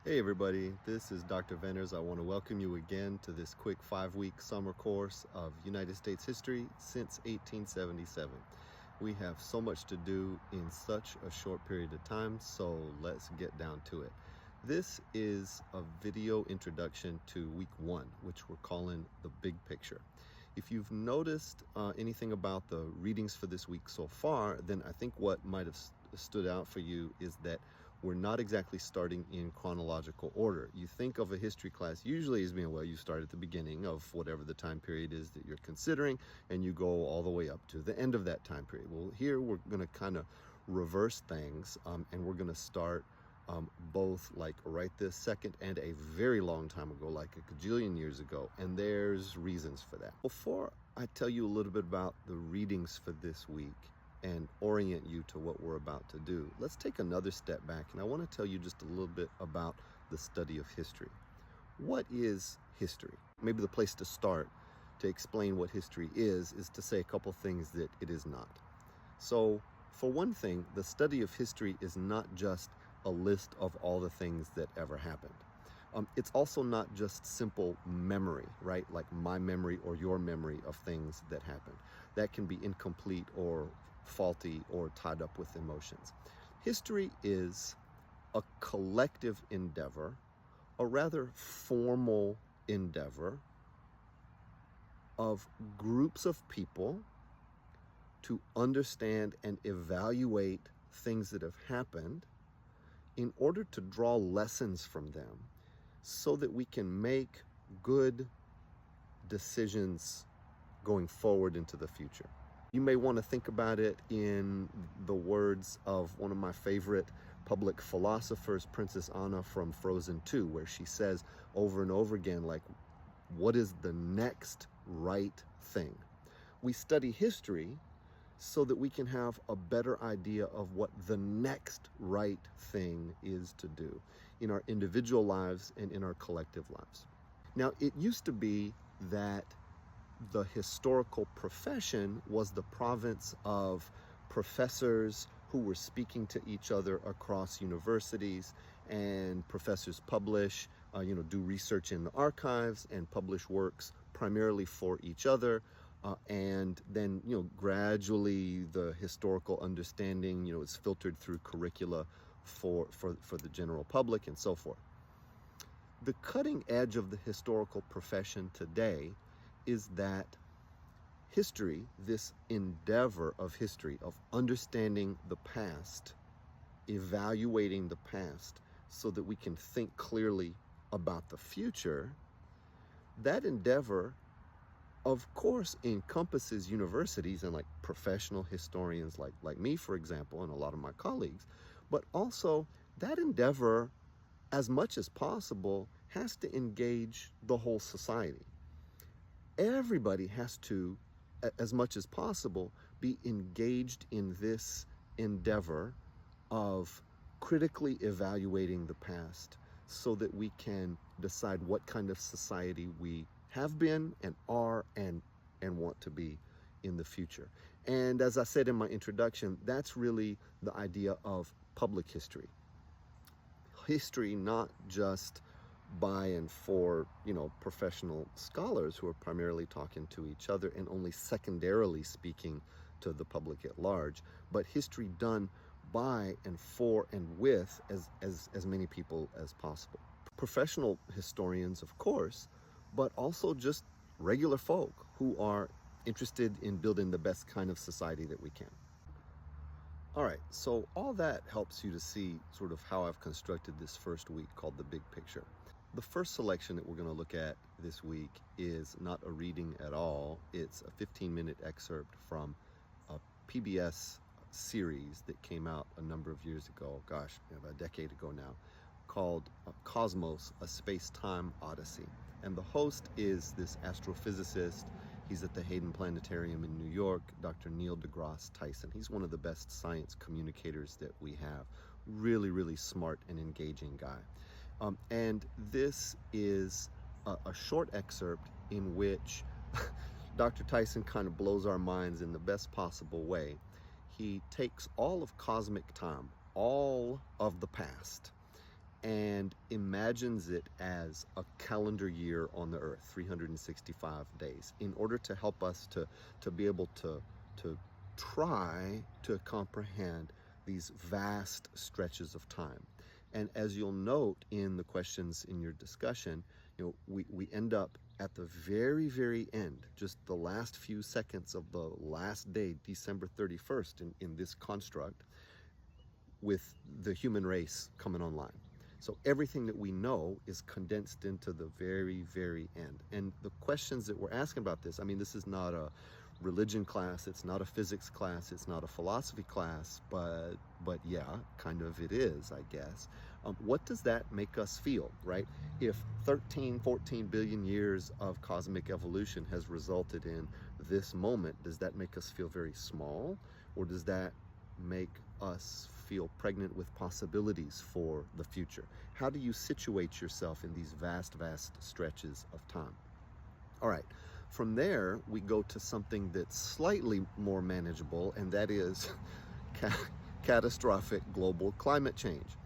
Hey everybody, this is Dr. Venners. I want to welcome you again to this quick 5-week summer course of United States history since 1877. We have so much to do in such a short period of time, so let's get down to it. This is a video introduction to week 1, which we're calling the big picture. If you've noticed anything about the readings for this week so far, then I think what might have stood out for you is that we're not exactly starting in chronological order. You think of a history class usually as being, well, you start at the beginning of whatever the time period is that you're considering, and you go all the way up to the end of that time period. Well, here we're going to kind of reverse things, and we're going to start both like right this second and a very long time ago, like a gajillion years ago, and there's reasons for that. Before I tell you a little bit about the readings for this week and orient you to what we're about to do, let's take another step back, and I want to tell you just a little bit about the study of history. What is history? Maybe the place to start to explain what history is to say a couple things that it is not. So, for one thing, the study of history is not just a list of all the things that ever happened. It's also not just simple memory, right? Like my memory or your memory of things that happened. That can be incomplete or faulty or tied up with emotions. History is a collective endeavor, a rather formal endeavor of groups of people to understand and evaluate things that have happened in order to draw lessons from them so that we can make good decisions going forward into the future. You may want to think about it in the words of one of my favorite public philosophers, Princess Anna from Frozen 2, where she says over and over again, like, what is the next right thing? We study history so that we can have a better idea of what the next right thing is to do in our individual lives and in our collective lives. Now, it used to be that the historical profession was the province of professors who were speaking to each other across universities, and professors publish, do research in the archives and publish works primarily for each other. And then, gradually the historical understanding, is filtered through curricula for the general public and so forth. The cutting edge of the historical profession today is that history, this endeavor of history, of understanding the past, evaluating the past so that we can think clearly about the future, that endeavor of course encompasses universities and like professional historians like me, for example, and a lot of my colleagues, but also that endeavor, as much as possible, has to engage the whole society. Everybody has to, as much as possible, be engaged in this endeavor of critically evaluating the past so that we can decide what kind of society we have been and are and want to be in the future. And as I said in my introduction, that's really the idea of public history. History not just by and for, professional scholars who are primarily talking to each other and only secondarily speaking to the public at large, but history done by and for and with as many people as possible. Professional historians, of course, but also just regular folk who are interested in building the best kind of society that we can. All right, so all that helps you to see sort of how I've constructed this first week called the big picture. The first selection that we're going to look at this week is not a reading at all. It's a 15-minute excerpt from a PBS series that came out a number of years ago, about a decade ago now, called Cosmos, a Spacetime Odyssey. And the host is this astrophysicist. He's at the Hayden Planetarium in New York, Dr. Neil deGrasse Tyson. He's one of the best science communicators that we have. Really, really smart and engaging guy. And this is a short excerpt in which Dr. Tyson kind of blows our minds in the best possible way. He takes all of cosmic time, all of the past, and imagines it as a calendar year on the earth, 365 days, in order to help us to be able to try to comprehend these vast stretches of time. And as you'll note in the questions in your discussion, we end up at the very, very end, just the last few seconds of the last day, December 31st, in this construct, with the human race coming online. So everything that we know is condensed into the very, very end. And the questions that we're asking about this, I mean, this is not a religion class, it's not a physics class, it's not a philosophy class, but yeah, kind of it is, I guess. What does that make us feel, right? If 13, 14 billion years of cosmic evolution has resulted in this moment, does that make us feel very small? Or does that make us feel pregnant with possibilities for the future? How do you situate yourself in these vast, vast stretches of time? All right, from there, we go to something that's slightly more manageable, and that is catastrophic global climate change.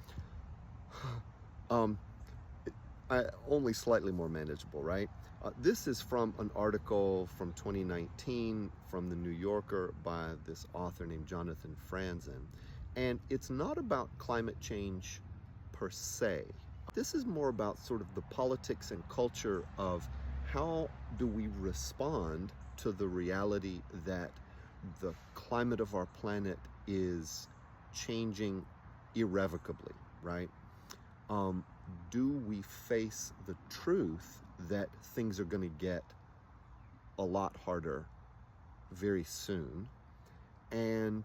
Only slightly more manageable, right? This is from an article from 2019 from the New Yorker by this author named Jonathan Franzen. And it's not about climate change per se. This is more about sort of the politics and culture of how do we respond to the reality that the climate of our planet is changing irrevocably, right? Do we face the truth that things are going to get a lot harder very soon? And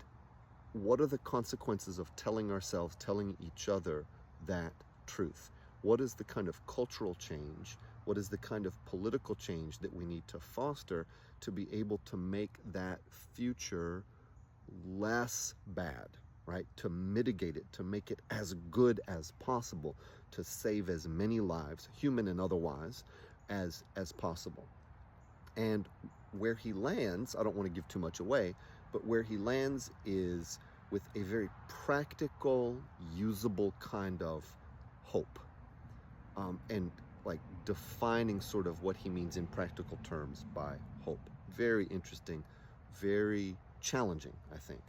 what are the consequences of telling ourselves, telling each other that truth? What is the kind of cultural change? What is the kind of political change that we need to foster to be able to make that future less bad, right? To mitigate it, to make it as good as possible, to save as many lives, human and otherwise, as possible. And where he lands, I don't want to give too much away, but where he lands is with a very practical, usable kind of hope. And like defining sort of what he means in practical terms by hope. Very interesting, very challenging, I think.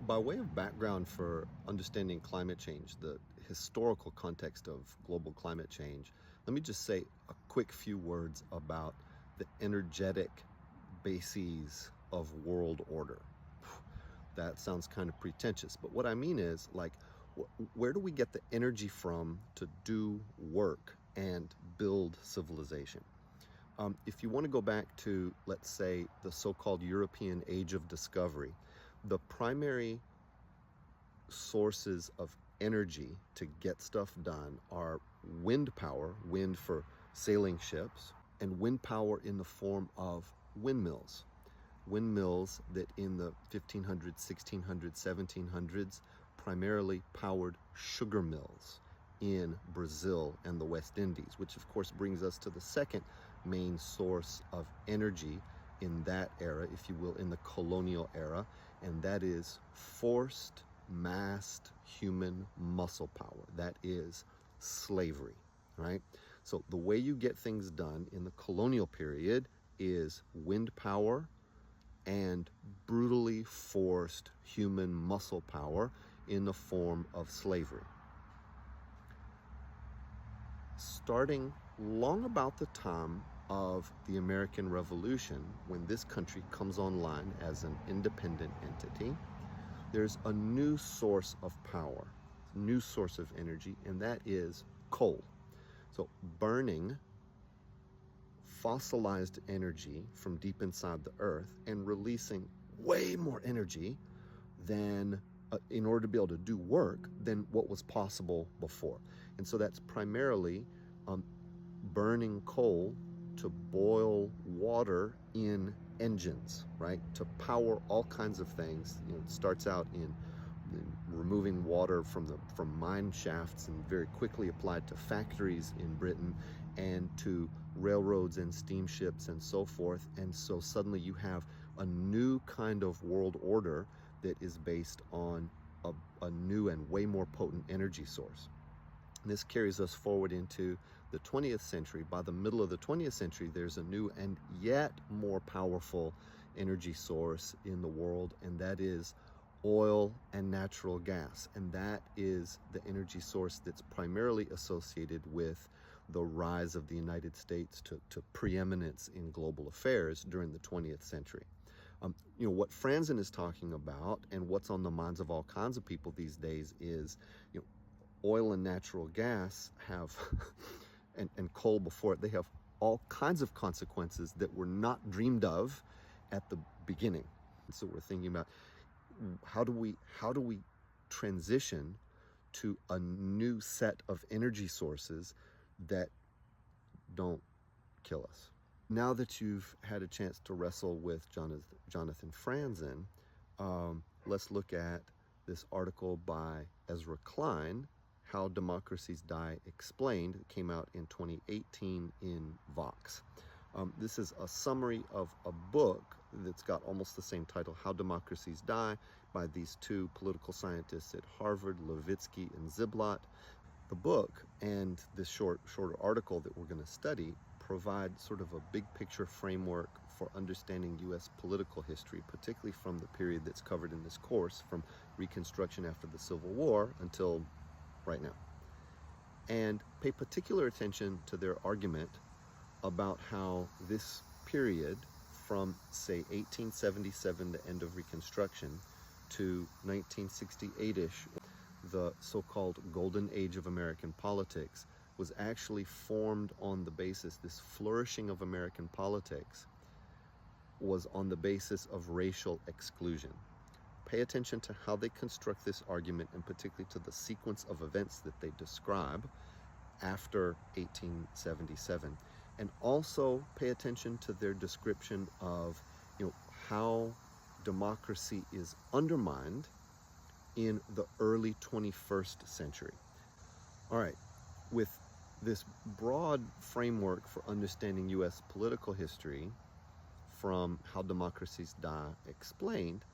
By way of background for understanding climate change, the historical context of global climate change, let me just say a quick few words about the energetic bases of world order. That sounds kind of pretentious, but what I mean is, like, where do we get the energy from to do work and build civilization? If you want to go back to, let's say, the so-called European Age of Discovery, the primary sources of energy to get stuff done are wind power, wind for sailing ships, and wind power in the form of windmills. Windmills that in the 1500s, 1600s, 1700s primarily powered sugar mills in Brazil and the West Indies, which of course brings us to the second main source of energy in that era, if you will, in the colonial era, and that is forced, massed human muscle power. That is slavery, right? So the way you get things done in the colonial period is wind power and brutally forced human muscle power in the form of slavery. Starting long about the time of the American Revolution, when this country comes online as an independent entity, there's a new source of power, new source of energy, and that is coal. So burning fossilized energy from deep inside the earth and releasing way more energy than in order to be able to do work than what was possible before. And so that's primarily burning coal to boil water in engines, right? To power all kinds of things. You know, it starts out in removing water from mine shafts and very quickly applied to factories in Britain and to railroads and steamships and so forth. And so suddenly you have a new kind of world order that is based on a new and way more potent energy source. This carries us forward into the 20th century. By the middle of the 20th century, there's a new and yet more powerful energy source in the world, and that is oil and natural gas. And that is the energy source that's primarily associated with the rise of the United States to preeminence in global affairs during the 20th century. What Franzen is talking about, and what's on the minds of all kinds of people these days, is oil and natural gas have, and coal before it, they have all kinds of consequences that were not dreamed of at the beginning. So we're thinking about how do we transition to a new set of energy sources that don't kill us. Now that you've had a chance to wrestle with Jonathan Franzen, let's look at this article by Ezra Klein, How Democracies Die Explained. It came out in 2018 in Vox. This is a summary of a book that's got almost the same title, How Democracies Die, by these two political scientists at Harvard, Levitsky and Ziblatt. The book and this shorter article that we're going to study provide sort of a big picture framework for understanding U.S. political history, particularly from the period that's covered in this course, from Reconstruction after the Civil War until right now. And pay particular attention to their argument about how this period from, say, 1877, the end of Reconstruction, to 1968-ish, the so-called golden age of American politics, was actually formed on the basis, this flourishing of American politics was on the basis of racial exclusion. Pay attention to how they construct this argument, and particularly to the sequence of events that they describe after 1877. And also pay attention to their description of, how democracy is undermined in the early 21st century. All right, with this broad framework for understanding U.S. political history from How Democracies Die Explained,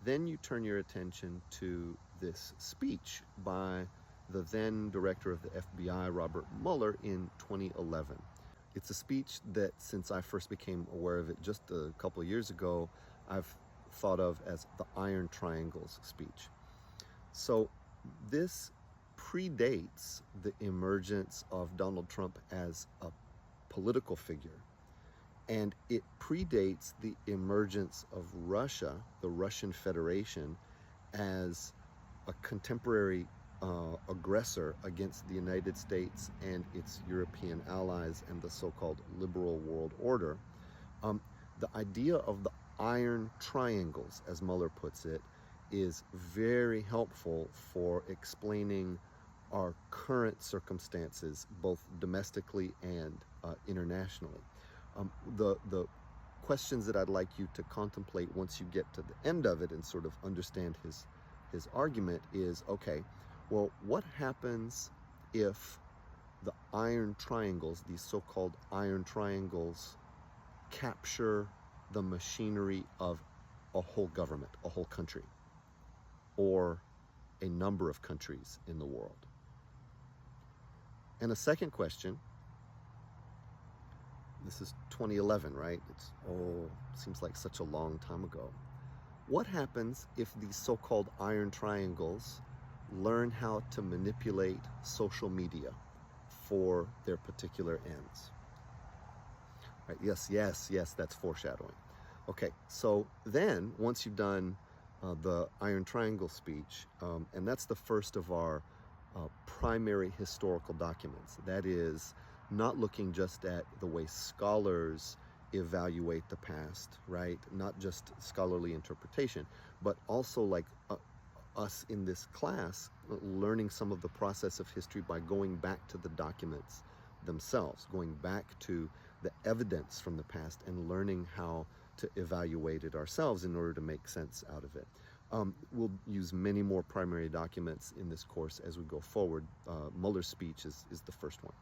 then you turn your attention to this speech by the then director of the FBI, Robert Mueller, in 2011. It's a speech that, since I first became aware of it just a couple of years ago, I've thought of as the Iron Triangles speech. So this predates the emergence of Donald Trump as a political figure, and it predates the emergence of Russia, the Russian Federation, as a contemporary aggressor against the United States and its European allies and the so-called liberal world order. The idea of the Iron Triangles, as Mueller puts it, is very helpful for explaining our current circumstances, both domestically and internationally. The questions that I'd like you to contemplate once you get to the end of it and sort of understand his argument is, okay, well, what happens if the Iron Triangles, these so-called Iron Triangles, capture the machinery of a whole government, a whole country, or a number of countries in the world? And a second question, this is 2011, right? Seems like such a long time ago. What happens if these so-called Iron Triangles learn how to manipulate social media for their particular ends? Right, yes, that's foreshadowing. Okay, so then once you've done the Iron Triangle speech, and that's the first of our primary historical documents. That is, not looking just at the way scholars evaluate the past, right? Not just scholarly interpretation, but also like us in this class learning some of the process of history by going back to the documents themselves, going back to the evidence from the past and learning how to evaluate it ourselves in order to make sense out of it. We'll use many more primary documents in this course as we go forward. Mueller's speech is the first one.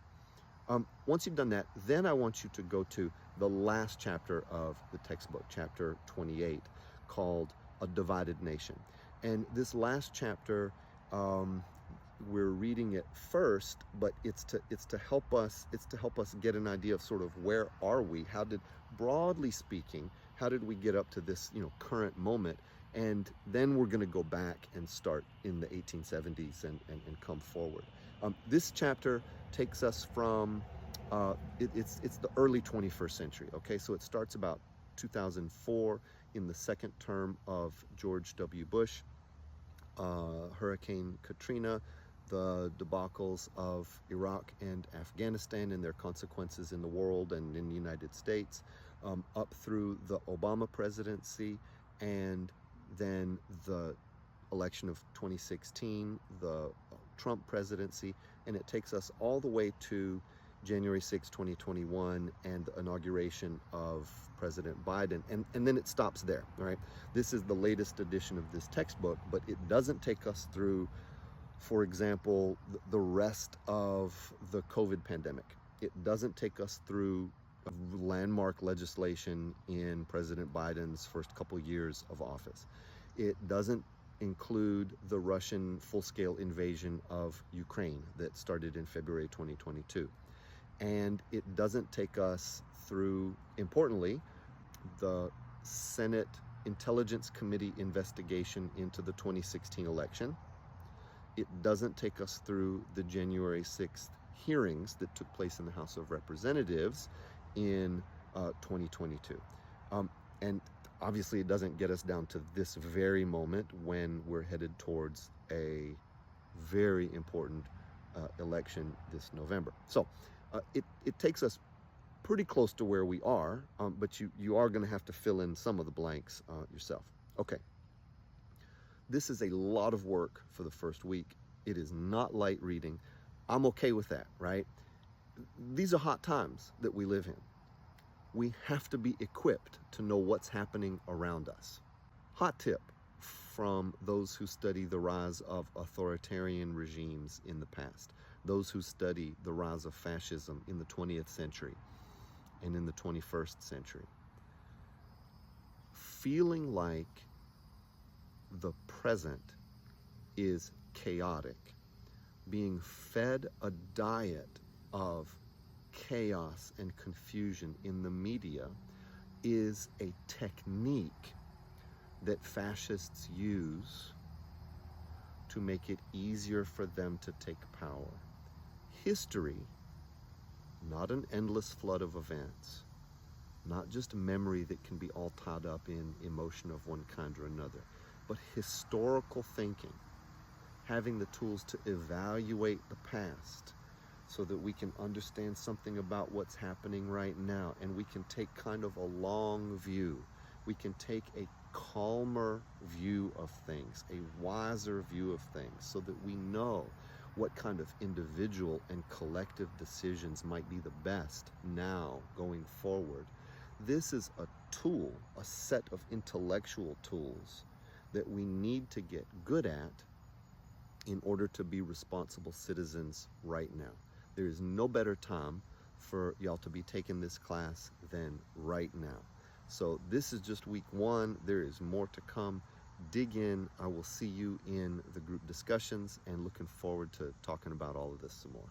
Once you've done that, then I want you to go to the last chapter of the textbook, chapter 28, called A Divided Nation. And this last chapter we're reading it first, but it's to help us get an idea of sort of where are we, broadly speaking, how did we get up to this, current moment, and then we're going to go back and start in the 1870s and come forward. This chapter takes us from it's the early 21st century. Okay, so it starts about 2004 in the second term of George W. Bush. Hurricane Katrina, the debacles of Iraq and Afghanistan and their consequences in the world and in the United States, up through the Obama presidency, and then the election of 2016, the Trump presidency, and it takes us all the way to January 6, 2021, and the inauguration of President Biden, and then it stops there, right? This is the latest edition of this textbook, but it doesn't take us through, for example, the rest of the COVID pandemic. It doesn't take us through landmark legislation in President Biden's first couple years of office. It doesn't include the Russian full-scale invasion of Ukraine that started in February 2022. And it doesn't take us through, importantly, the Senate Intelligence Committee investigation into the 2016 election. It doesn't take us through the January 6th hearings that took place in the House of Representatives in 2022. And obviously it doesn't get us down to this very moment when we're headed towards a very important election this November. So it takes us pretty close to where we are, but you are going to have to fill in some of the blanks yourself. Okay. This is a lot of work for the first week. It is not light reading. I'm okay with that, right? These are hot times that we live in. We have to be equipped to know what's happening around us. Hot tip from those who study the rise of authoritarian regimes in the past, those who study the rise of fascism in the 20th century and in the 21st century. Feeling like the present is chaotic, being fed a diet of chaos and confusion in the media is a technique that fascists use to make it easier for them to take power. History, not an endless flood of events, not just memory that can be all tied up in emotion of one kind or another, but historical thinking, having the tools to evaluate the past so that we can understand something about what's happening right now, and we can take kind of a long view. We can take a calmer view of things, a wiser view of things, so that we know what kind of individual and collective decisions might be the best now going forward. This is a tool, a set of intellectual tools that we need to get good at in order to be responsible citizens right now. There is no better time for y'all to be taking this class than right now. So this is just week one. There is more to come. Dig in. I will see you in the group discussions, and looking forward to talking about all of this some more.